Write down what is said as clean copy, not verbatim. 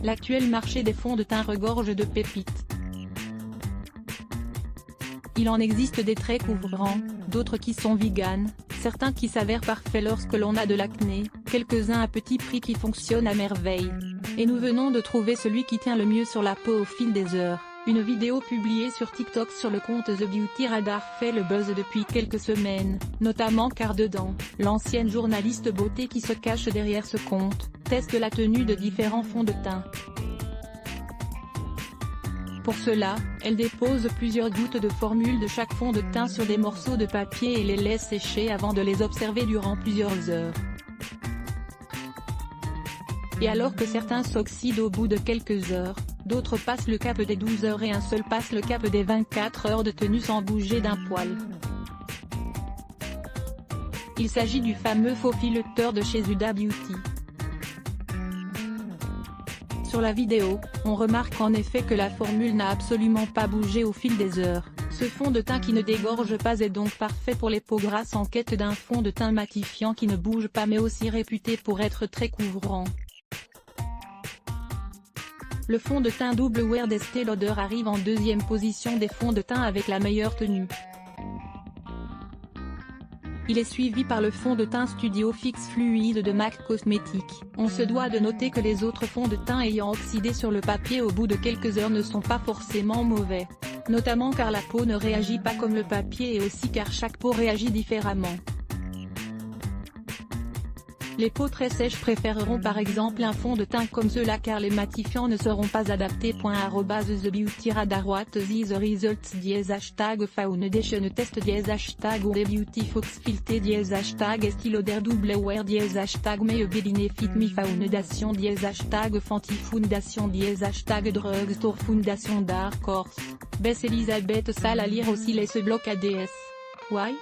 l'actuel marché des fonds de teint regorge de pépites. Il en existe des très couvrants, d'autres qui sont vegan, certains qui s'avèrent parfaits lorsque l'on a de l'acné, quelques-uns à petit prix qui fonctionnent à merveille. Et nous venons de trouver celui qui tient le mieux sur la peau au fil des heures. Une vidéo publiée sur TikTok sur le compte The Beauty Radar fait le buzz depuis quelques semaines, notamment car dedans, l'ancienne journaliste beauté qui se cache derrière ce compte, teste la tenue de différents fonds de teint. Pour cela, elle dépose plusieurs gouttes de formule de chaque fond de teint sur des morceaux de papier et les laisse sécher avant de les observer durant plusieurs heures. Et alors que certains s'oxydent au bout de quelques heures, d'autres passent le cap des 12 heures et un seul passe le cap des 24 heures de tenue sans bouger d'un poil. Il s'agit du fameux faux fileteur de chez Huda Beauty. Sur la vidéo, on remarque en effet que la formule n'a absolument pas bougé au fil des heures. Ce fond de teint qui ne dégorge pas est donc parfait pour les peaux grasses en quête d'un fond de teint matifiant qui ne bouge pas mais aussi réputé pour être très couvrant. Le fond de teint Double Wear d'Estée Lauder arrive en deuxième position des fonds de teint avec la meilleure tenue. Il est suivi par le fond de teint Studio Fix Fluide de MAC Cosmetics. On se doit de noter que les autres fonds de teint ayant oxydé sur le papier au bout de quelques heures ne sont pas forcément mauvais. Notamment car la peau ne réagit pas comme le papier et aussi car chaque peau réagit différemment. Les peaux très sèches préféreront par exemple un fond de teint comme cela car les matifiants ne seront pas adaptés. @The Beauty Radar What is the results #foundation test #The Beauty Fox Filté #Estée Lauder Double Wear #May Benefit Me Foundation #Fenty Foundation #Drugstore Foundation Dark Horse. Bess Elisabeth Salle à lire aussi les ce bloc ADS. Why?